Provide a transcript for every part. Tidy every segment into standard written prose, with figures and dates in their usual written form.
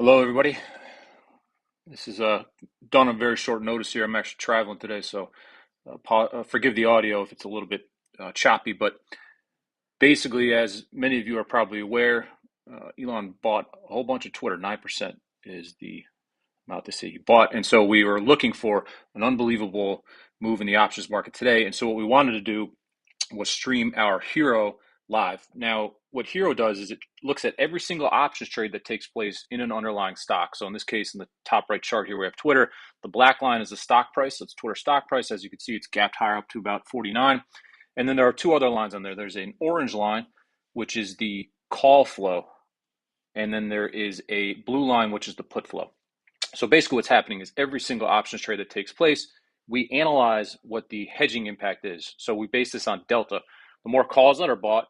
Hello, everybody. This is done on very short notice here. I'm actually traveling today, so forgive the audio if it's a little bit choppy. But basically, as many of you are probably aware, Elon bought a whole bunch of Twitter. 9% is the amount to say he bought. And so we were looking for an unbelievable move in the options market today. And so what we wanted to do was stream our HIRO live. Now, what HIRO does is it looks at every single options trade that takes place in an underlying stock. So in this case, in the top right chart here, we have Twitter. The black line is the stock price. So it's Twitter stock price. As you can see, it's gapped higher up to about 49. And then there are two other lines on there. There's an orange line, which is the call flow. And then there is a blue line, which is the put flow. So basically what's happening is every single options trade that takes place, we analyze what the hedging impact is. So we base this on delta. The more calls that are bought,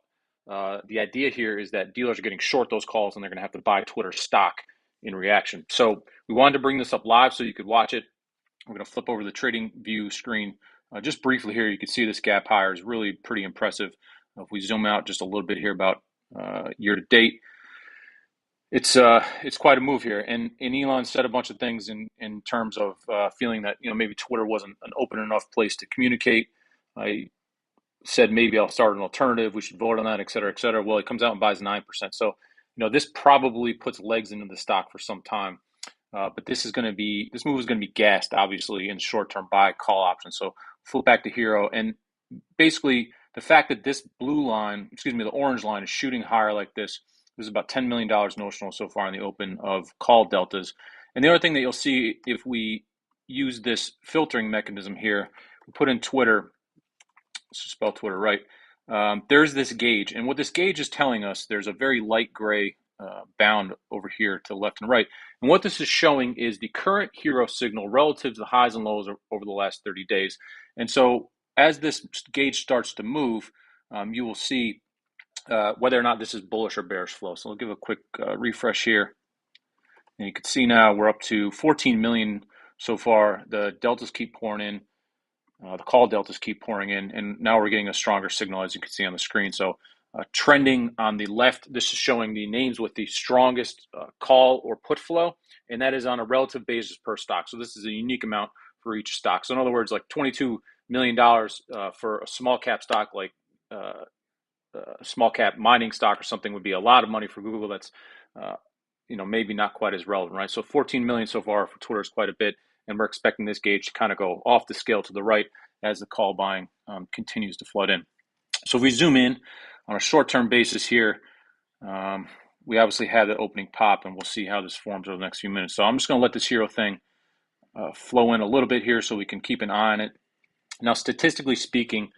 the idea here is that dealers are getting short those calls and they're going to have to buy Twitter stock in reaction. So we wanted to bring this up live so you could watch it. We're going to flip over the trading view screen. Just briefly here, you can see this gap higher is really pretty impressive. If we zoom out just a little bit here about year to date, it's quite a move here, and Elon said a bunch of things in terms of feeling that maybe Twitter wasn't an open enough place to communicate. I said maybe I'll start an alternative. We should vote on that, et cetera, et cetera. Well, he comes out and buys 9%. So this probably puts legs into the stock for some time. But this move is going to be gassed, obviously, in short-term buy call options. So flip back to HIRO, and basically the fact that this the orange line is shooting higher like this. This is about $10 million notional so far in the open of call deltas. And the other thing that you'll see if we use this filtering mechanism here, we put in Twitter, let's spell Twitter right, there's this gauge. And what this gauge is telling us, there's a very light gray bound over here to the left and right. And what this is showing is the current HIRO signal relative to the highs and lows over the last 30 days. And so as this gauge starts to move, you will see whether or not this is bullish or bearish flow. So I'll give a quick refresh here. And you can see now we're up to 14 million so far. The deltas keep pouring in. The call deltas keep pouring in. And now we're getting a stronger signal, as you can see on the screen. So trending on the left, this is showing the names with the strongest call or put flow. And that is on a relative basis per stock. So this is a unique amount for each stock. So in other words, like $22 million for a small cap stock like small cap mining stock or something would be a lot of money for Google. That's maybe not quite as relevant, right? So 14 million so far for Twitter is quite a bit, and we're expecting this gauge to kind of go off the scale to the right as the call buying continues to flood in. So if we zoom in on a short-term basis here, we obviously have that opening pop, and we'll see how this forms over the next few minutes. So I'm just going to let this HIRO thing flow in a little bit here so we can keep an eye on it. Now, statistically speaking,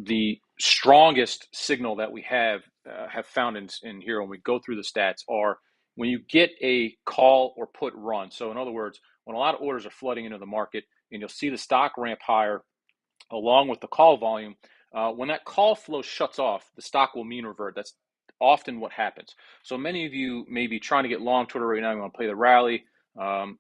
the strongest signal that we have found in here when we go through the stats are when you get a call or put run. So in other words, when a lot of orders are flooding into the market and you'll see the stock ramp higher along with the call volume, when that call flow shuts off, the stock will mean revert. That's often what happens. So many of you may be trying to get long Twitter right now. You want to play the rally.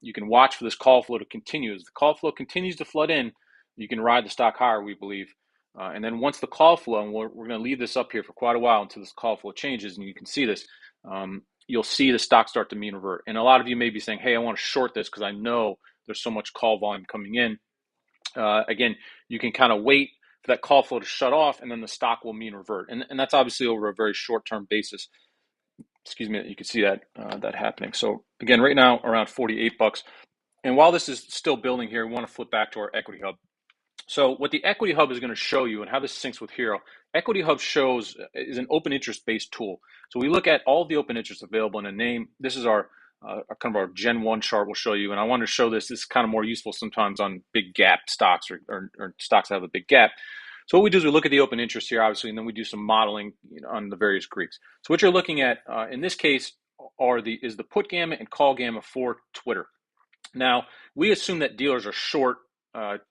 You can watch for this call flow to continue. As the call flow continues to flood in, you can ride the stock higher, we believe. And then once the call flow, and we're going to leave this up here for quite a while until this call flow changes, and you can see this, you'll see the stock start to mean revert. And a lot of you may be saying, hey, I want to short this because I know there's so much call volume coming in. Again, you can kind of wait for that call flow to shut off, and then the stock will mean revert. And that's obviously over a very short-term basis. Excuse me, you can see that happening. So again, right now around 48 bucks. And while this is still building here, we want to flip back to our equity hub. So what the Equity Hub is going to show you and how this syncs with HIRO, Equity Hub is an open interest based tool. So we look at all the open interest available in a name. This is our kind of our Gen 1 chart we'll show you. And I wanted to show this. This is kind of more useful sometimes on big gap stocks or stocks that have a big gap. So what we do is we look at the open interest here, obviously, and then we do some modeling on the various Greeks. So what you're looking at in this case is the put gamma and call gamma for Twitter. Now, we assume that dealers are short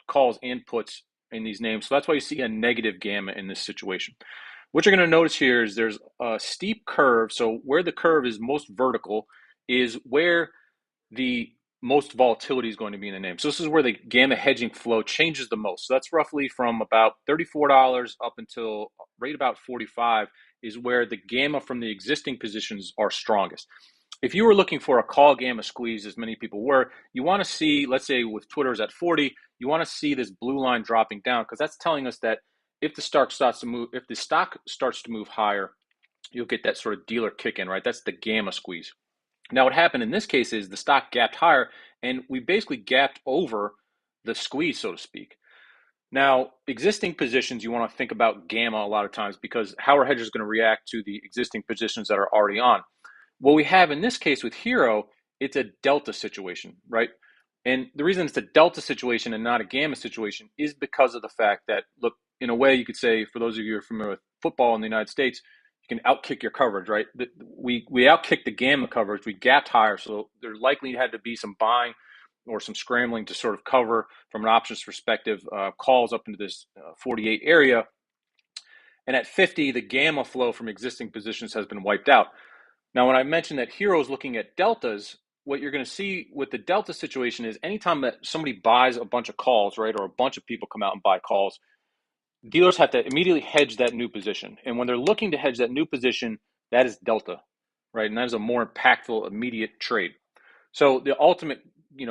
calls and puts in these names. So that's why you see a negative gamma in this situation. What you're going to notice here is there's a steep curve. So where the curve is most vertical is where the most volatility is going to be in the name. So this is where the gamma hedging flow changes the most. So that's roughly from about $34 up until right about 45 is where the gamma from the existing positions are strongest. if you were looking for a call gamma squeeze, as many people were, you want to see, let's say with Twitter's at 40, you want to see this blue line dropping down, because that's telling us that if the stock starts to move, if the stock starts to move higher, you'll get that sort of dealer kick in, right? That's the gamma squeeze. Now, what happened in this case is the stock gapped higher, and we basically gapped over the squeeze, so to speak. Now, existing positions, you want to think about gamma a lot of times, because how are hedgers going to react to the existing positions that are already on? What we have in this case with HIRO, it's a delta situation, right? And the reason it's a delta situation and not a gamma situation is because of the fact that, look, in a way, you could say, for those of you who are familiar with football in the United States, you can outkick your coverage, right? We outkicked the gamma coverage. We gapped higher, so there likely had to be some buying or some scrambling to sort of cover from an options perspective, calls up into this 48 area. And at 50, the gamma flow from existing positions has been wiped out. Now, when I mentioned that HIRO is looking at deltas, what you're going to see with the delta situation is anytime that somebody buys a bunch of calls, right, or a bunch of people come out and buy calls, dealers have to immediately hedge that new position. And when they're looking to hedge that new position, that is delta, right? And that is a more impactful, immediate trade. So the ultimate,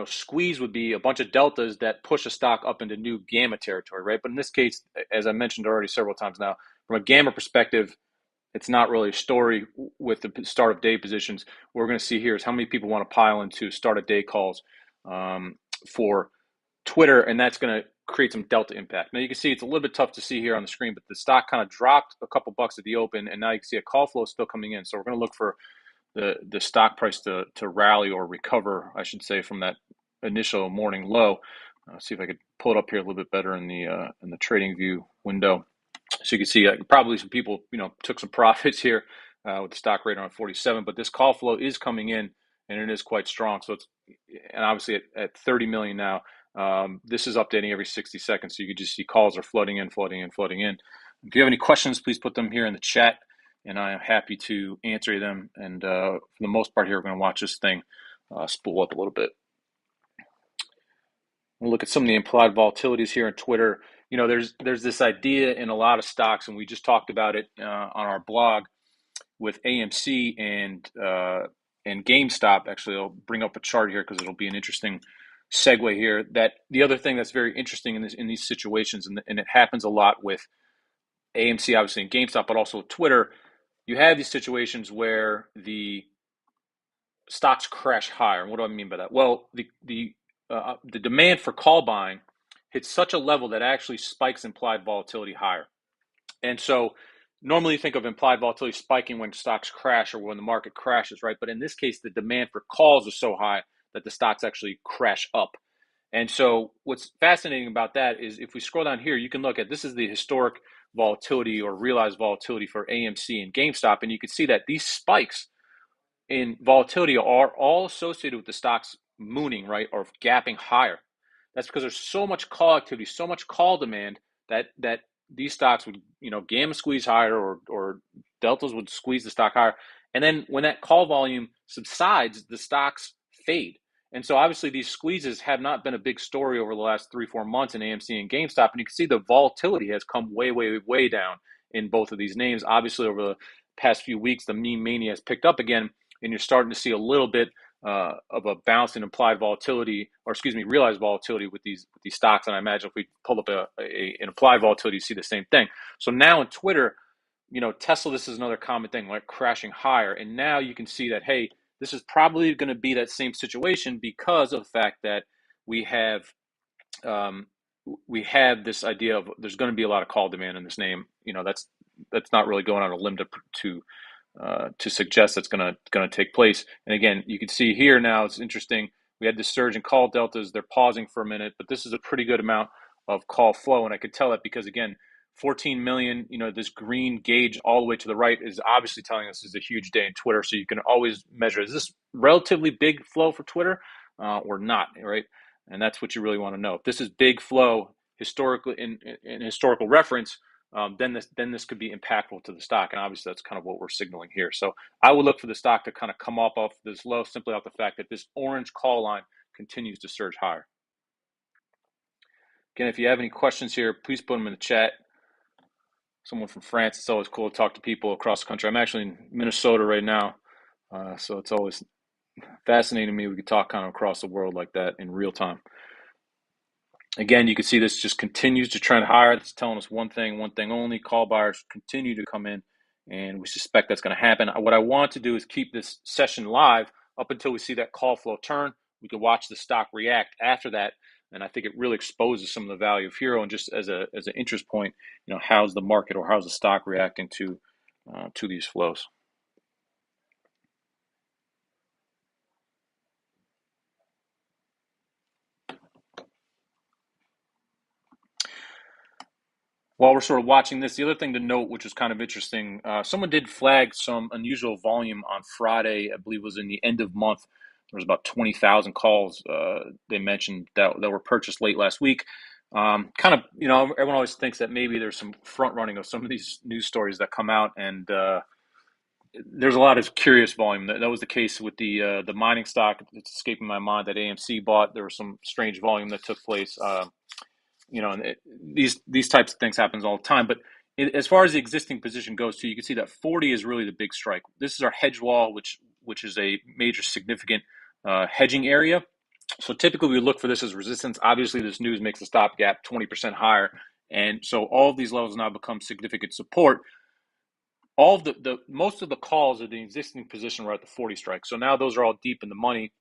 squeeze would be a bunch of deltas that push a stock up into new gamma territory, right? But in this case, as I mentioned already several times now, from a gamma perspective, it's not really a story with the start of day positions. What we're going to see here is how many people want to pile into start of day calls for Twitter, and that's going to create some delta impact. Now you can see it's a little bit tough to see here on the screen, but the stock kind of dropped a couple bucks at the open, and now you can see a call flow still coming in. So we're going to look for the stock price to rally or recover, I should say, from that initial morning low. See if I could pull it up here a little bit better in the trading view window. So you can see probably some people, took some profits here with the stock rate around 47, but this call flow is coming in and it is quite strong. So and obviously at 30 million now, this is updating every 60 seconds. So you can just see calls are flooding in, flooding in, flooding in. If you have any questions, please put them here in the chat and I am happy to answer them. And for the most part here, we're going to watch this thing spool up a little bit. We'll look at some of the implied volatilities here on Twitter. There's this idea in a lot of stocks, and we just talked about it on our blog with AMC and GameStop. Actually, I'll bring up a chart here because it'll be an interesting segue here. That the other thing that's very interesting in these situations, and it happens a lot with AMC, obviously, and GameStop, but also Twitter. You have these situations where the stocks crash higher. And what do I mean by that? Well, the demand for call buying hits such a level that actually spikes implied volatility higher. And so normally you think of implied volatility spiking when stocks crash or when the market crashes, right? But in this case, the demand for calls is so high that the stocks actually crash up. And so what's fascinating about that is if we scroll down here, you can look at, this is the historic volatility or realized volatility for AMC and GameStop. And you can see that these spikes in volatility are all associated with the stocks mooning, right, or gapping higher. That's because there's so much call activity, so much call demand that these stocks would, gamma squeeze higher or deltas would squeeze the stock higher. And then when that call volume subsides, the stocks fade. And so obviously these squeezes have not been a big story over the last 3-4 months in AMC and GameStop. And you can see the volatility has come way, way, way down in both of these names. Obviously over the past few weeks, the meme mania has picked up again, and you're starting to see a little bit of a bounce in implied volatility, or realized volatility with these stocks. And I imagine if we pull up an implied volatility, you see the same thing. So now in Twitter, Tesla, this is another common thing, like crashing higher. And now you can see that, hey, this is probably going to be that same situation because of the fact that we have this idea of there's going to be a lot of call demand in this name. That's not really going on a limb to suggest that's going to take place. And again, you can see here now, it's interesting. We had this surge in call deltas. They're pausing for a minute, but this is a pretty good amount of call flow. And I could tell that because, again, 14 million, this green gauge all the way to the right is obviously telling us this is a huge day in Twitter. So you can always measure, is this relatively big flow for Twitter or not, right? And that's what you really want to know. If this is big flow historically in historical reference, then this could be impactful to the stock. And obviously that's kind of what we're signaling here. So I would look for the stock to kind of come up off this low simply off the fact that this orange call line continues to surge higher. Again, if you have any questions here, please put them in the chat. Someone from France, it's always cool to talk to people across the country. I'm actually in Minnesota right now, so it's always fascinating to me. We could talk kind of across the world like that in real time. Again, you can see this just continues to trend higher. It's telling us one thing only. Call buyers continue to come in, and we suspect that's going to happen. What I want to do is keep this session live up until we see that call flow turn. We can watch the stock react after that, and I think it really exposes some of the value of HIRO. And just as an interest point, how's the market or how's the stock reacting to these flows? While we're sort of watching this, the other thing to note, which was kind of interesting, someone did flag some unusual volume on Friday. I believe it was in the end of month. There was about 20,000 calls they mentioned that were purchased late last week. Kind of, everyone always thinks that maybe there's some front running of some of these news stories that come out, and there's a lot of curious volume. That was the case with the mining stock. It's escaping my mind that AMC bought. There was some strange volume that took place. And these types of things happens all the time. But as far as the existing position goes, too, you can see that 40 is really the big strike. This is our hedge wall, which is a major significant hedging area. So typically we look for this as resistance. Obviously, this news makes the stop gap 20% higher, and so all of these levels now become significant support. All of the most of the calls of the existing position were at the 40 strike. So now those are all deep in the money.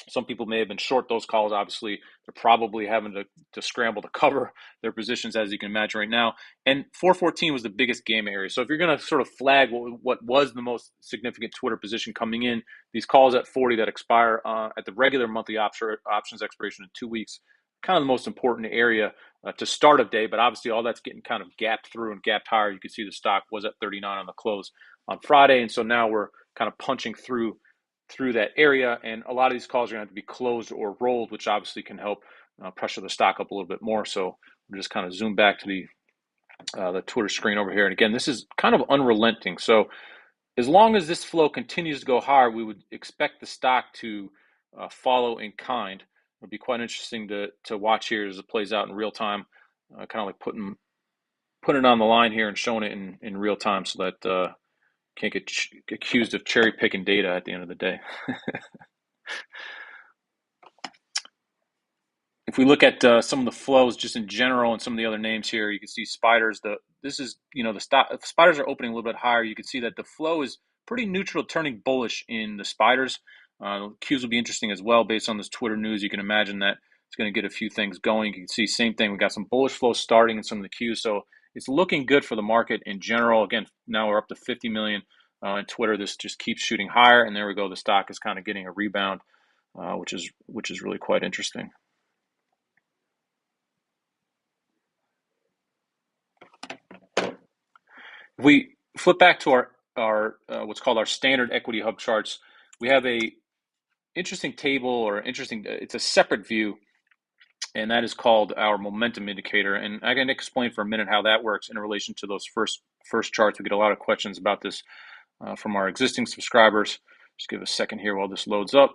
Some people may have been short those calls. Obviously, they're probably having to scramble to cover their positions, as you can imagine right now. And 414 was the biggest gamma area. So if you're going to sort of flag what was the most significant Twitter position coming in, these calls at 40 that expire at the regular monthly options expiration in 2 weeks, kind of the most important area to start a day. But obviously, all that's getting kind of gapped through and gapped higher. You can see the stock was at 39 on the close on Friday. And so now we're kind of punching through that area, and a lot of these calls are going to have to be closed or rolled, which obviously can help pressure the stock up a little bit more. So we'll just kind of zoom back to the Twitter screen over here. And again, this is kind of unrelenting. So as long as this flow continues to go higher, we would expect the stock to follow in kind. It'll be quite interesting to watch here as it plays out in real time, kind of like putting it on the line here and showing it in real time so that can't get accused of cherry picking data at the end of the day. If we look at some of the flows just in general and some of the other names here, you can see spiders. The stock spiders are opening a little bit higher. You can see that the flow is pretty neutral, turning bullish in the spiders. Qs will be interesting as well based on this Twitter news. You can imagine that it's going to get a few things going. You can see same thing. We got some bullish flow starting in some of the Qs, so it's looking good for the market in general. Again, now we're up to 50 million in Twitter. This just keeps shooting higher, and there we go. The stock is kind of getting a rebound, which is really quite interesting. If we flip back to our what's called our standard equity hub charts, we have a interesting table or interesting. It's a separate view, and that is called our momentum indicator. And I can explain for a minute how that works in relation to those first charts. We get a lot of questions about this from our existing subscribers. Just give a second here while this loads up.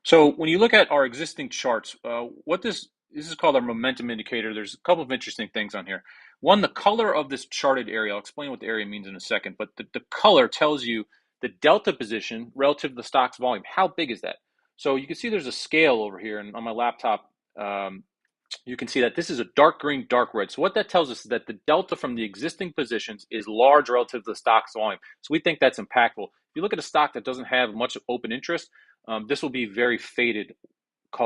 So when you look at our existing charts, what this is called our momentum indicator. There's a couple of interesting things on here. One, the color of this charted area. I'll explain what the area means in a second, but the color tells you the delta position relative to the stock's volume. How big is that? So you can see there's a scale over here, and on my laptop, you can see that this is a dark green, dark red. So what that tells us is that the delta from the existing positions is large relative to the stock's volume. So we think that's impactful. If you look at a stock that doesn't have much open interest, this will be very faded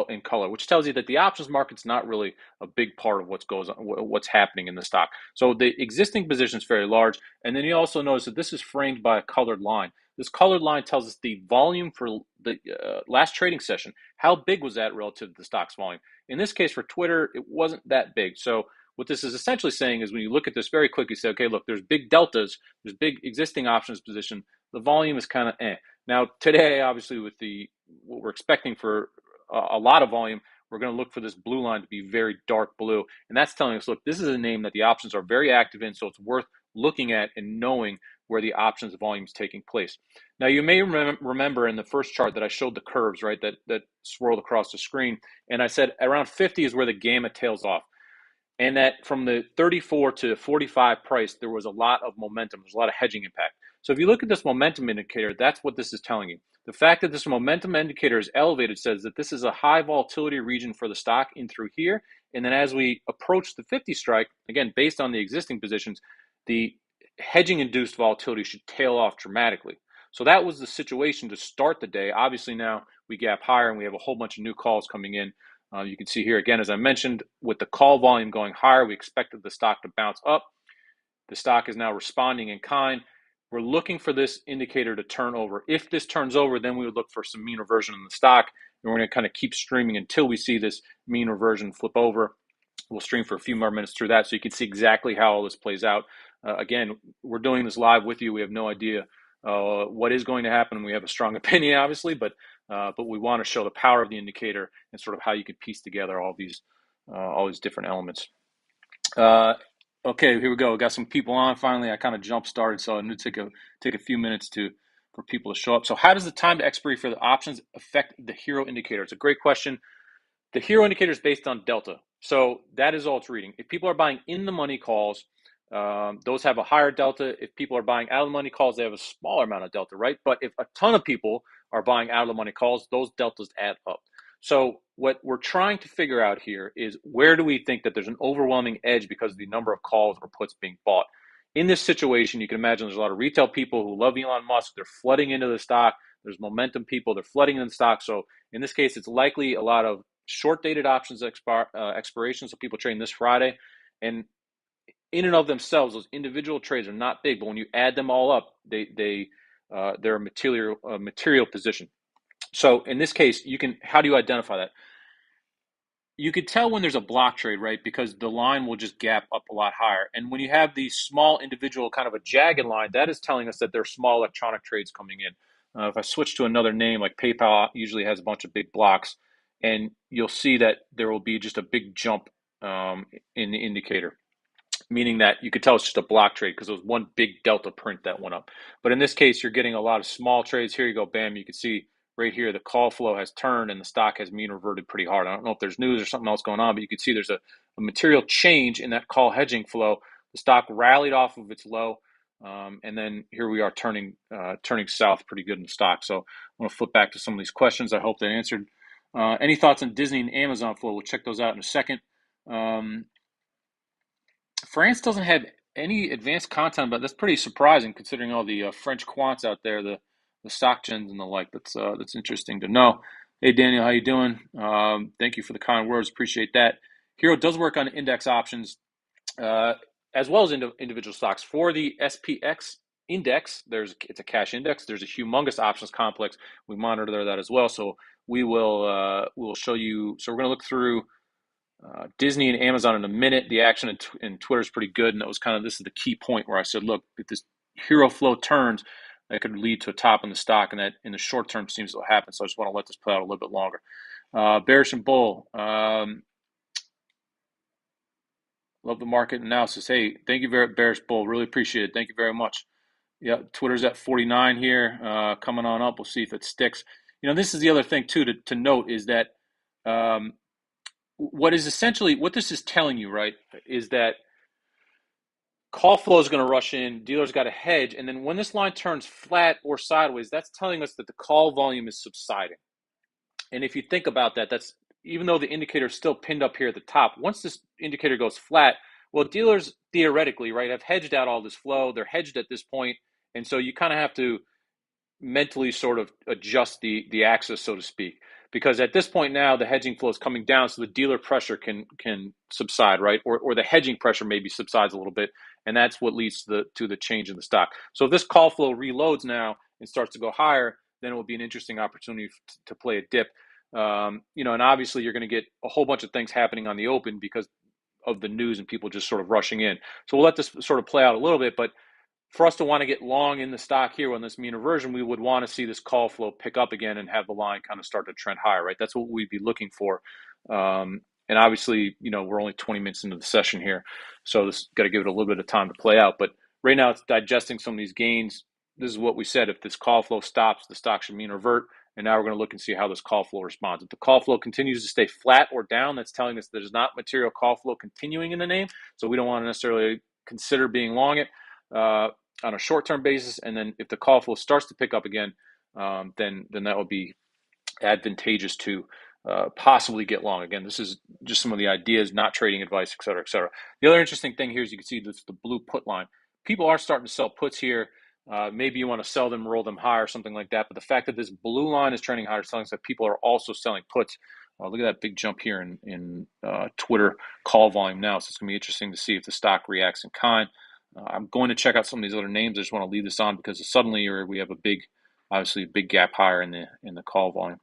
in color, which tells you that the options market's not really a big part of what's happening in the stock. So the existing position is very large, and then you also notice that this is framed by a colored line. This colored line tells us the volume for the last trading session. How big was that relative to the stock's volume? In this case, for Twitter, it wasn't that big. So what this is essentially saying is when you look at this very quickly, say, okay, look, there's big deltas, there's big existing options position. The volume is kind of eh. Now today, obviously, with what we're expecting for a lot of volume, we're going to look for this blue line to be very dark blue. And that's telling us, look, this is a name that the options are very active in, so it's worth looking at and knowing where the options volume is taking place. Now, you may remember in the first chart that I showed the curves, right, that swirled across the screen. And I said around 50 is where the gamma tails off. And that from the 34 to 45 price, there was a lot of momentum. There's a lot of hedging impact. So if you look at this momentum indicator, that's what this is telling you. The fact that this momentum indicator is elevated says that this is a high volatility region for the stock in through here. And then as we approach the 50 strike, again, based on the existing positions, the hedging induced volatility should tail off dramatically. So that was the situation to start the day. Obviously now we gap higher and we have a whole bunch of new calls coming in. You can see here again, as I mentioned, with the call volume going higher, we expected the stock to bounce up. The stock is now responding in kind. We're looking for this indicator to turn over. If this turns over, then we would look for some mean reversion in the stock. And we're going to kind of keep streaming until we see this mean reversion flip over. We'll stream for a few more minutes through that so you can see exactly how all this plays out. Again, we're doing this live with you. We have no idea what is going to happen. We have a strong opinion, obviously, but we want to show the power of the indicator and sort of how you can piece together all these different elements. Okay, here we go. We got some people on finally. I kind of jump started, so I need to take a few minutes for people to show up. So how does the time to expiry for the options affect the HIRO indicator? It's a great question. The HIRO indicator is based on delta. So that is all it's reading. If people are buying in the money calls, those have a higher delta. If people are buying out of the money calls, they have a smaller amount of delta, right? But if a ton of people are buying out of the money calls, those deltas add up. So what we're trying to figure out here is where do we think that there's an overwhelming edge because of the number of calls or puts being bought. In this situation, you can imagine there's a lot of retail people who love Elon Musk. They're flooding into the stock. There's momentum people. They're flooding into the stock. So in this case, it's likely a lot of short-dated options expiration. So people trading this Friday. And in and of themselves, those individual trades are not big. But when you add them all up, they're a material position. So in this case, how do you identify that? You could tell when there's a block trade, right? Because the line will just gap up a lot higher. And when you have these small individual kind of a jagged line, that is telling us that there are small electronic trades coming in. If I switch to another name, like PayPal usually has a bunch of big blocks, and you'll see that there will be just a big jump in the indicator, meaning that you could tell it's just a block trade because it was one big delta print that went up. But in this case, you're getting a lot of small trades. Here you go, bam, you can see right here the call flow has turned and the stock has mean reverted pretty hard. I don't know if there's news or something else going on, but you can see there's a material change in that call hedging flow. The stock rallied off of its low, and then here we are turning south pretty good in the stock. So I'm going to flip back to some of these questions. I hope they answered. Any thoughts on Disney and Amazon flow? We'll check those out in a second. France doesn't have any advanced content, but that's pretty surprising considering all the French quants out there, the stock gens and the like. That's interesting to know. Hey Daniel, how you doing? Thank you for the kind words. Appreciate that. HIRO does work on index options as well as individual stocks. For the SPX index, it's a cash index. There's a humongous options complex. We monitor that as well. So we will show you. So we're going to look through Disney and Amazon in a minute. The action in Twitter is pretty good, and that was this is the key point where I said, look, if this HIRO flow turns, that could lead to a top in the stock, and that in the short term seems to happen. So I just want to let this play out a little bit longer. Bearish and bull. Love the market analysis. Hey, thank you very Bearish Bull. Really appreciate it. Thank you very much. Yeah, Twitter's at 49 here, coming on up. We'll see if it sticks. This is the other thing too to note is that what this is telling you, right, is that call flow is going to rush in, dealers got to hedge, and then when this line turns flat or sideways, that's telling us that the call volume is subsiding. And if you think about that, that's even though the indicator is still pinned up here at the top, once this indicator goes flat, well, dealers theoretically, right, have hedged out all this flow. They're hedged at this point, and so you kind of have to mentally sort of adjust the axis, so to speak, because at this point now the hedging flow is coming down, so the dealer pressure can subside, right, or the hedging pressure maybe subsides a little bit, and that's what leads to the change in the stock. So if this call flow reloads now and starts to go higher, then it will be an interesting opportunity to play a dip. And obviously you're going to get a whole bunch of things happening on the open because of the news and people just sort of rushing in. So we'll let this sort of play out a little bit, but for us to want to get long in the stock here on this mean reversion, we would want to see this call flow pick up again and have the line kind of start to trend higher, right? That's what we'd be looking for. And obviously, we're only 20 minutes into the session here, so this got to give it a little bit of time to play out. But right now it's digesting some of these gains. This is what we said. If this call flow stops, the stock should mean revert. And now we're going to look and see how this call flow responds. If the call flow continues to stay flat or down, that's telling us there's not material call flow continuing in the name. So we don't want to necessarily consider being long it. on a short-term basis, and then if the call flow starts to pick up again, then that would be advantageous to possibly get long. Again, this is just some of the ideas, not trading advice, et cetera, et cetera. The other interesting thing here is you can see this the blue put line. People are starting to sell puts here. Maybe you want to sell them, roll them higher, something like that. But the fact that this blue line is trending higher, selling, so people are also selling puts. Look at that big jump here in Twitter call volume now. So it's going to be interesting to see if the stock reacts in kind. I'm going to check out some of these other names. I just want to leave this on because suddenly we have obviously a big gap higher in the call volume.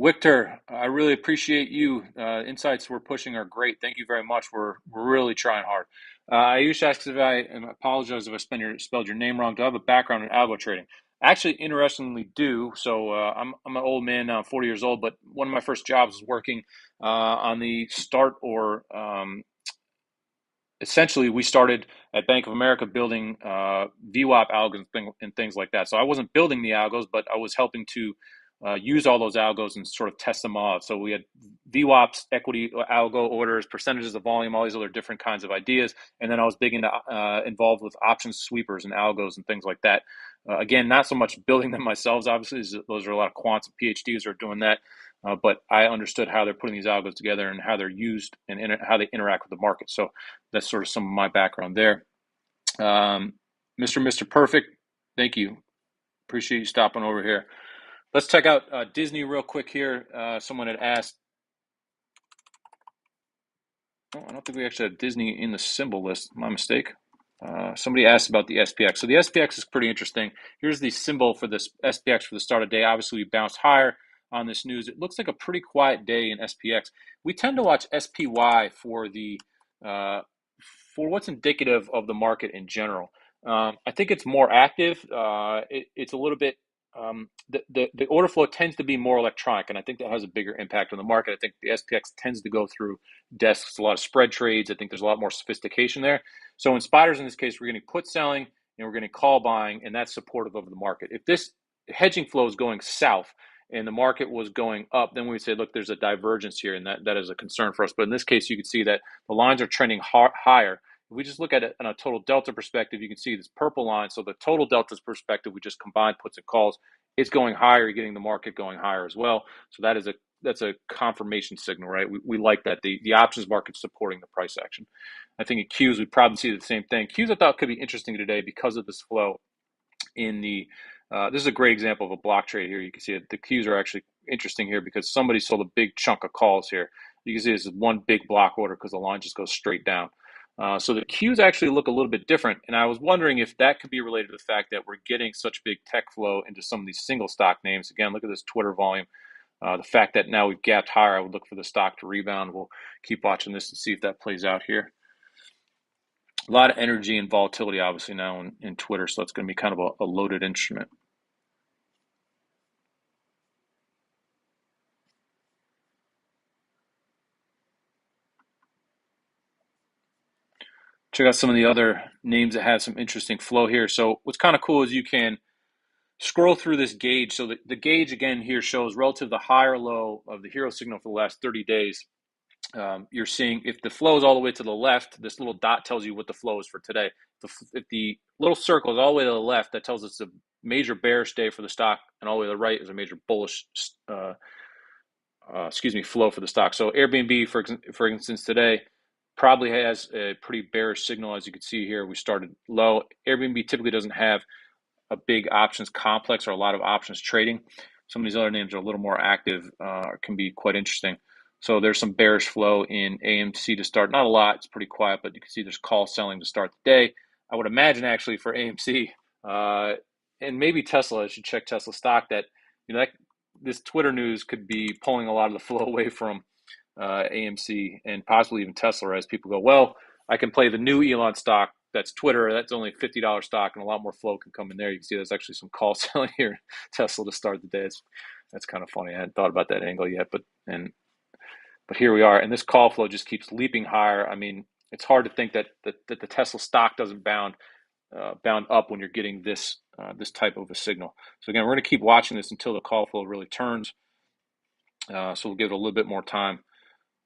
Victor, I really appreciate you. Insights we're pushing are great. Thank you very much. We're really trying hard. Ayush asks if and I apologize if I spelled your name wrong. Do I have a background in algo trading? Actually, interestingly, do. So I'm an old man now, 40 years old, but one of my first jobs was working on the start or essentially, we started at Bank of America building VWAP algos and things like that. So I wasn't building the algos, but I was helping to use all those algos and sort of test them off. So we had VWAPs, equity algo orders, percentages of volume, all these other different kinds of ideas. And then I was big into involved with options sweepers and algos and things like that. Again, not so much building them myself, obviously. Those are a lot of quants and PhDs are doing that. But I understood how they're putting these algos together and how they're used and how they interact with the market. So that's sort of some of my background there. Mr. Perfect, thank you. Appreciate you stopping over here. Let's check out Disney real quick here. Someone had asked. Oh, I don't think we actually have Disney in the symbol list. My mistake. Somebody asked about the SPX. So the SPX is pretty interesting. Here's the symbol for this SPX for the start of the day. Obviously, we bounced higher on this news. It looks like a pretty quiet day in SPX. We tend to watch SPY for what's indicative of the market in general. I think it's more active. It's a little bit the order flow tends to be more electronic, and I think that has a bigger impact on the market. I think the SPX tends to go through desks, a lot of spread trades. I think there's a lot more sophistication there. So in spiders, in this case, we're getting put selling and we're getting call buying, and that's supportive of the market. If this hedging flow is going south and the market was going up, then we would say, look, there's a divergence here, and that is a concern for us. But in this case, you can see that the lines are trending higher. If we just look at it on a total delta perspective, you can see this purple line. So the total delta's perspective, we just combine puts and calls. It's going higher, you're getting the market going higher as well. So that's a confirmation signal, right? We like that. The options market supporting the price action. I think in Qs, we'd probably see the same thing. Qs I thought could be interesting today because of this flow in the, this is a great example of a block trade here. You can see the Qs are actually interesting here because somebody sold a big chunk of calls here. You can see this is one big block order because the line just goes straight down. So the Qs actually look a little bit different, and I was wondering if that could be related to the fact that we're getting such big tech flow into some of these single stock names. Again, look at this Twitter volume. The fact that now we've gapped higher, I would look for the stock to rebound. We'll keep watching this and see if that plays out here. A lot of energy and volatility, obviously, now in Twitter, so it's going to be kind of a loaded instrument. Check out some of the other names that have some interesting flow here. So what's kind of cool is you can scroll through this gauge. So the gauge, again, here shows relative to the high or low of the HIRO signal for the last 30 days. You're seeing if the flow is all the way to the left, this little dot tells you what the flow is for today. If the little circle is all the way to the left, that tells us a major bearish day for the stock, and all the way to the right is a major bullish flow for the stock. So Airbnb, for instance, today probably has a pretty bearish signal. As you can see here, we started low. Airbnb typically doesn't have a big options complex or a lot of options trading. Some of these other names are a little more active, can be quite interesting. So there's some bearish flow in AMC to start. Not a lot, it's pretty quiet, but you can see there's call selling to start the day. I would imagine actually for AMC and maybe Tesla, I should check Tesla stock, that this Twitter news could be pulling a lot of the flow away from AMC and possibly even Tesla, as people go, well, I can play the new Elon stock. That's Twitter. That's only a $50 stock, and a lot more flow can come in there. You can see there's actually some call selling here, Tesla to start the day. That's kind of funny. I hadn't thought about that angle yet, but here we are, and this call flow just keeps leaping higher. I mean, it's hard to think that the Tesla stock doesn't bound up when you're getting this type of a signal. So again, we're going to keep watching this until the call flow really turns. So we'll give it a little bit more time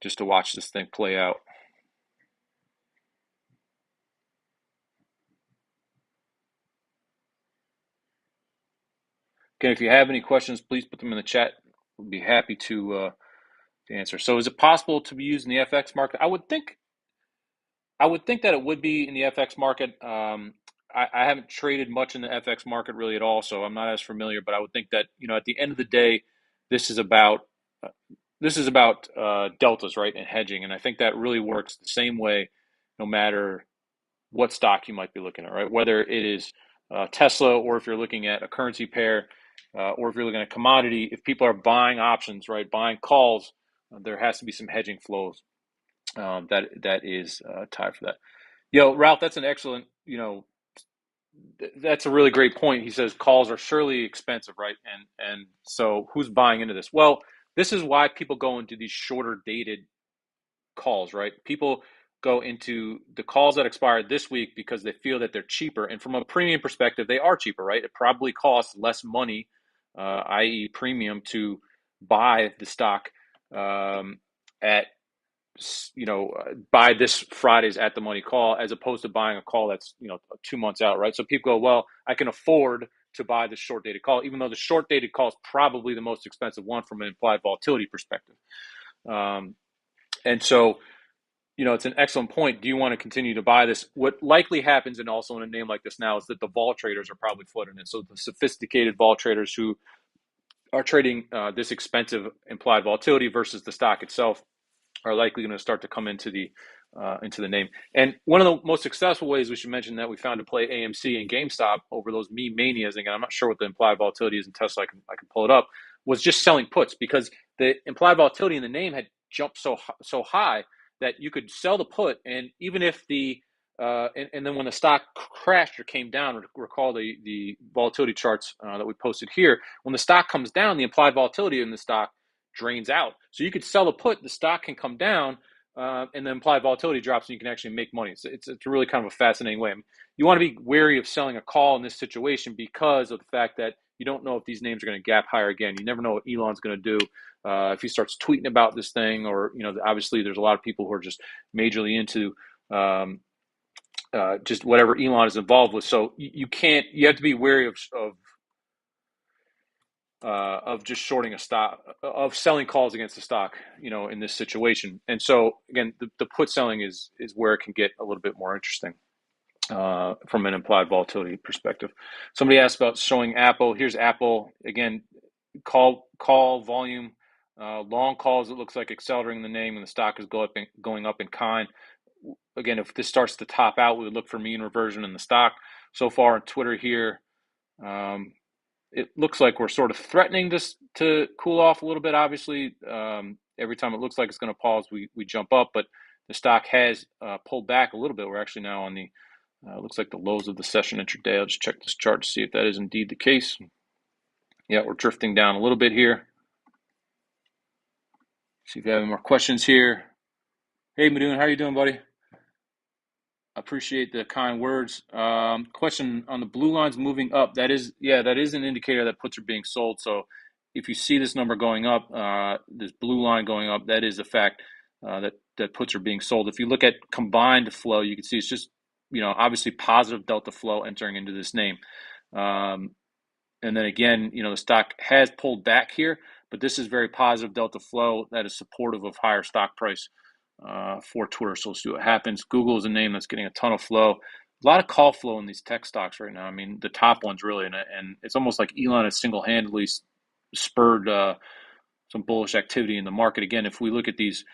just to watch this thing play out. Again, if you have any questions, please put them in the chat. We'll be happy to answer. So, is it possible to be used in the FX market? I would think that it would be in the FX market. I haven't traded much in the FX market really at all, so I'm not as familiar. But I would think that at the end of the day, this is about uh, deltas, right, and hedging, and I think that really works the same way, no matter what stock you might be looking at, right? Whether it is Tesla, or if you're looking at a currency pair, or if you're looking at a commodity. If people are buying options, right, buying calls, there has to be some hedging flows that is tied for that. Ralph, that's an excellent, that's a really great point. He says calls are surely expensive, right? And so who's buying into this? Well, this is why people go into these shorter dated calls, right? People go into the calls that expire this week because they feel that they're cheaper. And from a premium perspective, they are cheaper, right? It probably costs less money, i.e., premium, to buy the stock at buy this Friday's at the money call, as opposed to buying a call that's 2 months out, right? So people go, well, I can afford to buy the short dated call, even though the short dated call is probably the most expensive one from an implied volatility perspective. And so, it's an excellent point. Do you want to continue to buy this? What likely happens, and also in a name like this now, is that the vol traders are probably flooding in. So the sophisticated vol traders who are trading this expensive implied volatility versus the stock itself are likely going to start to come into the name. And one of the most successful ways we should mention that we found to play AMC and GameStop over those meme manias, again, I'm not sure what the implied volatility is in Tesla, I can pull it up, was just selling puts, because the implied volatility in the name had jumped so high that you could sell the put, and even if the and then when the stock crashed or came down, recall the volatility charts that we posted here, when the stock comes down, the implied volatility in the stock drains out. So you could sell a put, the stock can come down, and the implied volatility drops, and you can actually make money. It's really kind of a fascinating way. I mean, you want to be wary of selling a call in this situation because of the fact that you don't know if these names are going to gap higher again. You never know what Elon's going to do. If he starts tweeting about this thing, or obviously there's a lot of people who are just majorly into just whatever Elon is involved with. So you have to be wary of just shorting a stock, of selling calls against the stock, in this situation. And so again, the put selling is where it can get a little bit more interesting from an implied volatility perspective. Somebody asked about showing Apple. Here's Apple again. Call volume, long calls. It looks like accelerating the name, and the stock is going up in kind. Again, if this starts to top out, we would look for mean reversion in the stock. So far on Twitter here, it looks like we're sort of threatening this to cool off a little bit. Obviously, every time it looks like it's going to pause, we jump up, but the stock has pulled back a little bit. We're actually now on the looks like the lows of the session intraday. I'll just check this chart to see if that is indeed the case. Yeah, we're drifting down a little bit here. See if you have any more questions here. Hey, Madoon, how are you doing, buddy? Appreciate the kind words. Question on the blue lines moving up. That is an indicator that puts are being sold. So if you see this number going up, this blue line going up, that is a fact that puts are being sold. If you look at combined flow, you can see it's just obviously positive delta flow entering into this name. And then again, the stock has pulled back here, but this is very positive delta flow that is supportive of higher stock price for Twitter. So we'll see what happens. Google is a name that's getting a ton of flow. A lot of call flow in these tech stocks right now. I mean, the top ones really, and it's almost like Elon has single-handedly spurred some bullish activity in the market. Again, if we look at these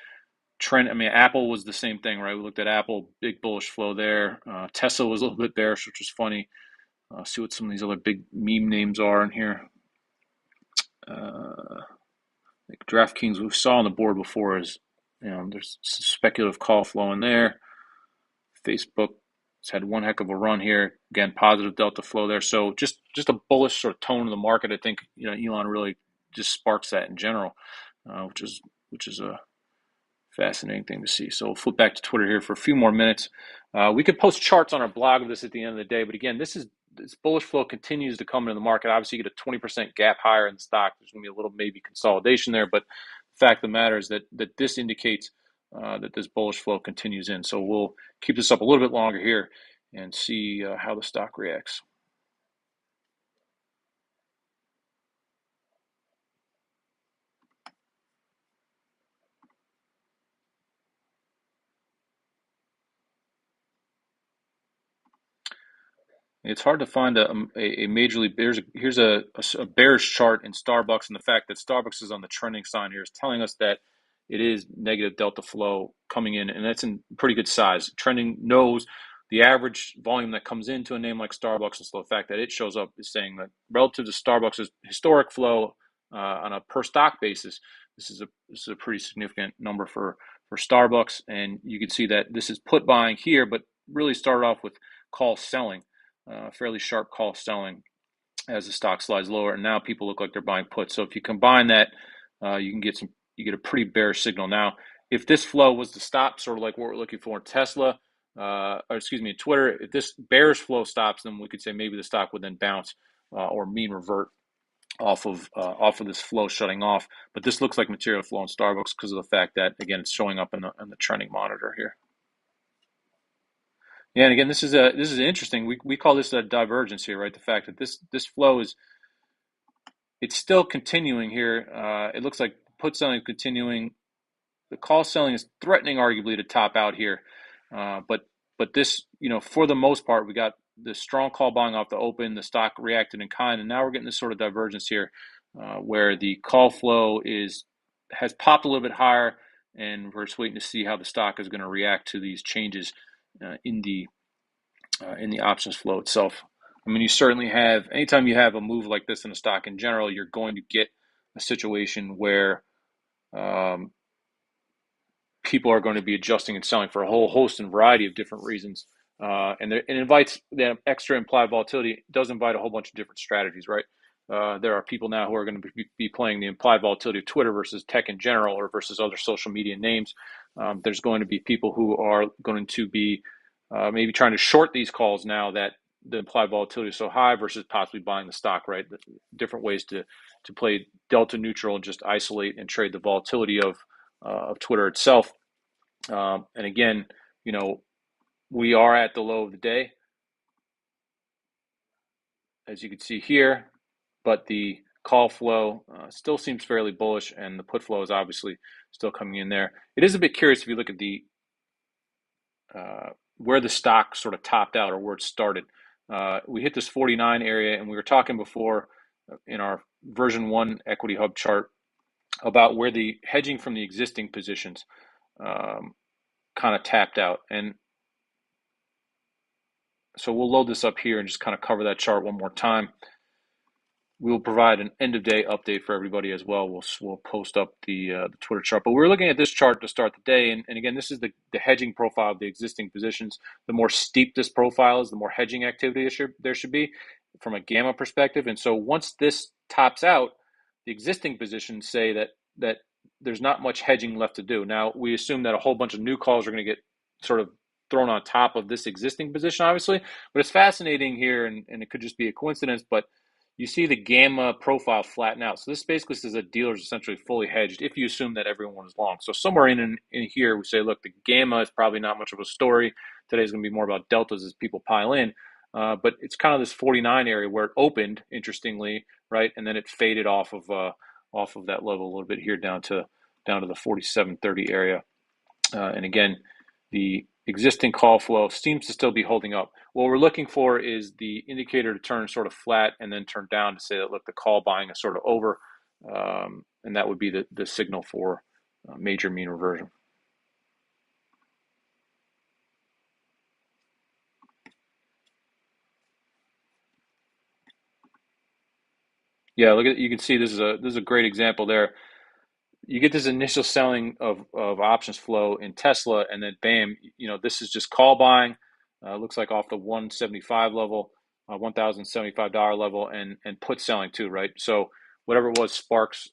trend, I mean, Apple was the same thing, right? We looked at Apple, big bullish flow there. Tesla was a little bit bearish, which was funny. See what some of these other big meme names are in here. Like DraftKings, we saw on the board before, is there's some speculative call flow in there. Facebook has had one heck of a run here. Again, positive delta flow there. So just a bullish sort of tone of the market. I think Elon really just sparks that in general, which is a fascinating thing to see. So we'll flip back to Twitter here for a few more minutes. We could post charts on our blog of this at the end of the day, but again, this bullish flow continues to come into the market. Obviously, you get a 20% gap higher in the stock. There's going to be a little maybe consolidation there, but the fact of the matter is that this indicates that this bullish flow continues in. So we'll keep this up a little bit longer here and see how the stock reacts. It's hard to find a majorly here's a bearish chart in Starbucks, and the fact that Starbucks is on the trending sign here is telling us that it is negative delta flow coming in, and that's in pretty good size. Trending knows the average volume that comes into a name like Starbucks, and so the fact that it shows up is saying that relative to Starbucks' historic flow on a per stock basis, this is a pretty significant number for Starbucks, and you can see that this is put buying here, but really started off with call selling. Fairly sharp call selling as the stock slides lower, and now people look like they're buying puts. So if you combine that, you get a pretty bearish signal. Now, if this flow was to stop, sort of like what we're looking for in Tesla, in Twitter, if this bearish flow stops, then we could say maybe the stock would then bounce or mean revert off of this flow shutting off. But this looks like material flow in Starbucks because of the fact that, again, it's showing up in the trending monitor here. Yeah, and again, this is interesting. We call this a divergence here, right? The fact that this flow it's still continuing here. It looks like put selling is continuing. The call selling is threatening, arguably, to top out here. But this, for the most part, we got the strong call buying off the open. The stock reacted in kind, and now we're getting this sort of divergence here, where the call flow has popped a little bit higher, and we're just waiting to see how the stock is going to react to these changes in the options flow itself. I mean, you certainly have, anytime you have a move like this in a stock in general, you're going to get a situation where people are going to be adjusting and selling for a whole host and variety of different reasons. And it invites the extra implied volatility. It does invite a whole bunch of different strategies, right? There are people now who are going to be playing the implied volatility of Twitter versus tech in general or versus other social media names. There's going to be people who are going to be maybe trying to short these calls now that the implied volatility is so high versus possibly buying the stock, right? Different ways to play delta neutral and just isolate and trade the volatility of Twitter itself. And again, we are at the low of the day, as you can see here, but the call flow still seems fairly bullish, and the put flow is obviously still coming in there. It is a bit curious if you look at the where the stock sort of topped out or where it started. We hit this 49 area, and we were talking before in our version 1 equity hub chart about where the hedging from the existing positions kind of tapped out. And so we'll load this up here and just kind of cover that chart one more time. We'll provide an end of day update for everybody as well. We'll post up the Twitter chart. But we're looking at this chart to start the day. And again, this is the hedging profile of the existing positions. The more steep this profile is, the more hedging activity there should be from a gamma perspective. And so once this tops out, the existing positions say that there's not much hedging left to do. Now, we assume that a whole bunch of new calls are going to get sort of thrown on top of this existing position, obviously. But it's fascinating here, and it could just be a coincidence, but you see the gamma profile flatten out. So this basically says that dealers essentially fully hedged if you assume that everyone is long. So somewhere in here, we say, look, the gamma is probably not much of a story. Today's going to be more about deltas as people pile in. But it's kind of this 49 area where it opened, interestingly, right? And then it faded off of that level a little bit here down to the 47.30 area. And again, the existing call flow seems to still be holding up. What we're looking for is the indicator to turn sort of flat and then turn down to say that, look, the call buying is sort of over. And that would be the signal for major mean reversion. Yeah, look at, you can see this is a great example there. You get this initial selling of options flow in Tesla, and then bam, this is just call buying. Looks like off the 175 level, $1,075 level, and put selling too, right? So whatever it was sparks,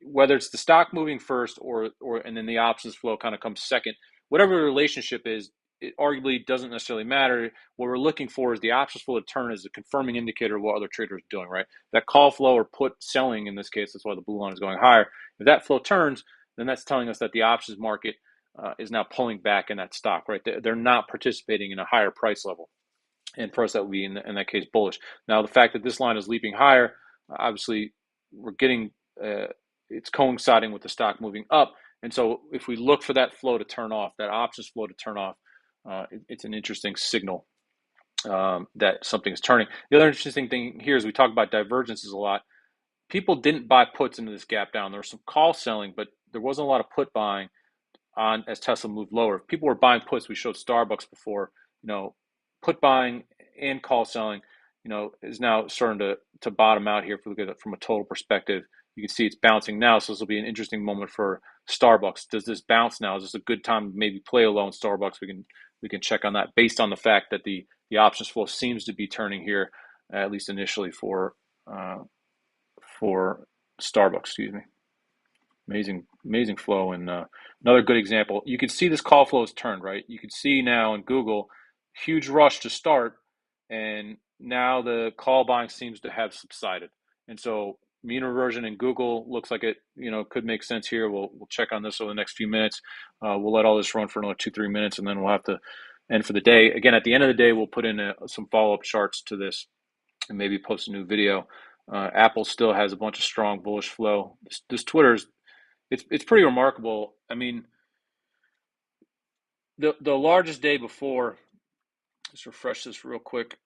whether it's the stock moving first or and then the options flow kind of comes second. Whatever the relationship is, it arguably doesn't necessarily matter. What we're looking for is the options flow to turn as a confirming indicator of what other traders are doing, right? That call flow or put selling in this case, that's why the blue line is going higher. If that flow turns, then that's telling us that the options market is now pulling back in that stock, right? They're not participating in a higher price level. And for us, that would be, in that case, bullish. Now, the fact that this line is leaping higher, obviously, we're getting, it's coinciding with the stock moving up. And so if we look for that flow to turn off, that options flow to turn off, it's an interesting signal that something is turning. The other interesting thing here is we talk about divergences a lot. People didn't buy puts into this gap down. There was some call selling, but there wasn't a lot of put buying on as Tesla moved lower. If people were buying puts, we showed Starbucks before, put buying and call selling, is now starting to bottom out here if we look at it from a total perspective. You can see it's bouncing now, so this will be an interesting moment for Starbucks. Does this bounce now? Is this a good time to maybe play alone Starbucks? We can check on that based on the fact that the options flow seems to be turning here, at least initially for Starbucks. Excuse me. Amazing flow. And another good example, you can see this call flow has turned, right? You can see now in Google, huge rush to start, and now the call buying seems to have subsided. And so mean reversion in Google looks like it, could make sense here. We'll check on this over the next few minutes. We'll let all this run for another 2-3 minutes, and then we'll have to end for the day. Again, at the end of the day, we'll put in some follow-up charts to this and maybe post a new video. Apple still has a bunch of strong bullish flow. This Twitter's it's pretty remarkable. I mean, the largest day before, let's refresh this real quick.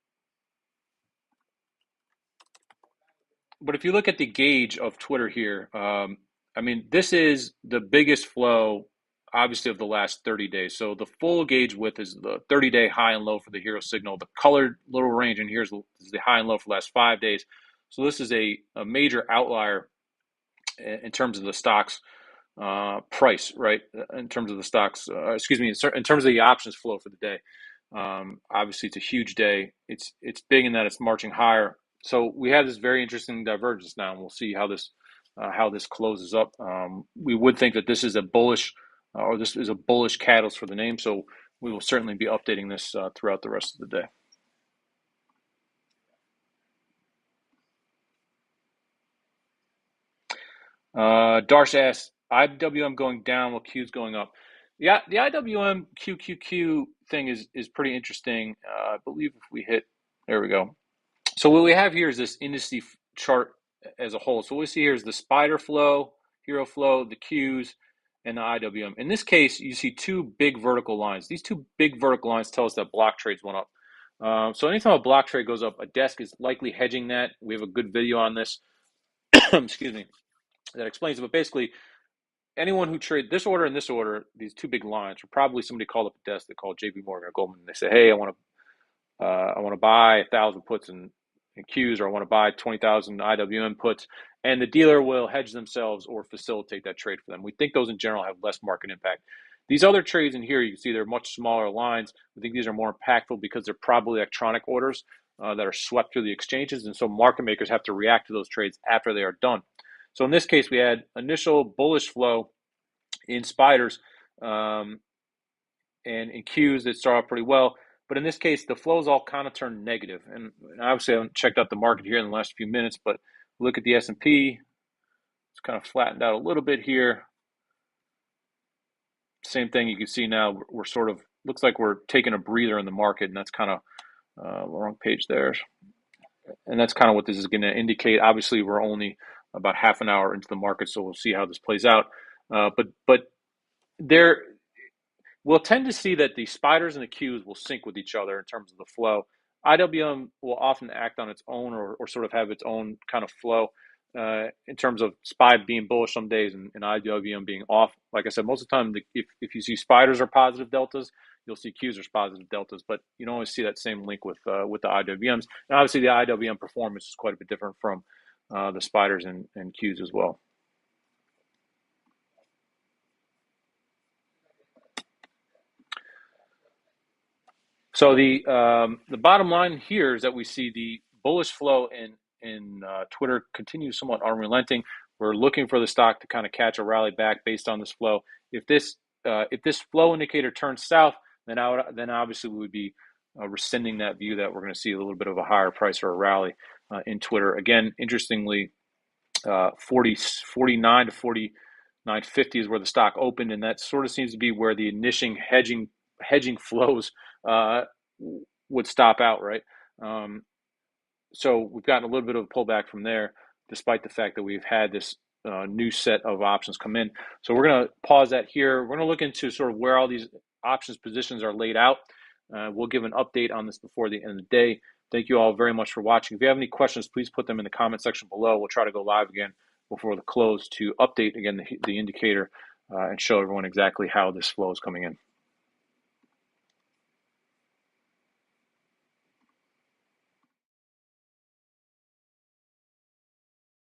But if you look at the gauge of Twitter here, I mean, this is the biggest flow, obviously, of the last 30 days. So the full gauge width is the 30-day high and low for the HIRO signal. The colored little range in here is the high and low for the last 5 days. So this is a major outlier in terms of the stock's price, right? In terms of the stocks, in terms of the options flow for the day. Obviously, it's a huge day. It's big in that it's marching higher. So we have this very interesting divergence now, and we'll see how this closes up. We would think that this is a bullish, or this is a bullish catalyst for the name. So we will certainly be updating this throughout the rest of the day. Darsh asks, IWM going down while Q's going up. Yeah, the IWM QQQ thing is pretty interesting. I believe if we hit, there we go. So what we have here is this indice chart as a whole. So what we see here is the spider flow, HIRO flow, the Qs, and the IWM. In this case, you see two big vertical lines. These two big vertical lines tell us that block trades went up. So anytime a block trade goes up, a desk is likely hedging that. We have a good video on this. Excuse me. That explains it. But basically, anyone who trade this order and this order, these two big lines, are probably somebody called up a desk. They called JP Morgan or Goldman. And they say, hey, I want to buy 1,000 puts and Qs, or I want to buy 20,000 IWM puts, and the dealer will hedge themselves or facilitate that trade for them. We think those in general have less market impact. These other trades in here, you can see they're much smaller lines. We think these are more impactful because they're probably electronic orders that are swept through the exchanges, and so market makers have to react to those trades after they are done. So in this case, we had initial bullish flow in spiders and in Qs that start off pretty well. But in this case, the flows all kind of turned negative. And obviously, I haven't checked out the market here in the last few minutes, but look at the S&P. It's kind of flattened out a little bit here. Same thing you can see now. We're sort of, looks like we're taking a breather in the market, and that's kind of wrong page there. And that's kind of what this is going to indicate. Obviously, we're only about half an hour into the market, so we'll see how this plays out. But there, we'll tend to see that the spiders and the Qs will sync with each other in terms of the flow. IWM will often act on its own, or sort of have its own kind of flow in terms of SPY being bullish some days and IWM being off. Like I said, most of the time, if you see spiders are positive deltas, you'll see Qs are positive deltas, but you don't always see that same link with the IWMs. And obviously, the IWM performance is quite a bit different from the spiders and Qs as well. So the bottom line here is that we see the bullish flow in Twitter continue somewhat unrelenting. We're looking for the stock to kind of catch a rally back based on this flow. If this flow indicator turns south, then obviously we would be rescinding that view that we're going to see a little bit of a higher price or a rally in Twitter. Again, interestingly, 49 to 40 950 is where the stock opened, and that sort of seems to be where the initial hedging flows would stop out, right? So we've gotten a little bit of a pullback from there, despite the fact that we've had this new set of options come in. So we're going to pause that here. We're going to look into sort of where all these options positions are laid out. We'll give an update on this before the end of the day. Thank you all very much for watching. If you have any questions, please put them in the comment section below. We'll try to go live again before the close to update again the indicator and show everyone exactly how this flow is coming in.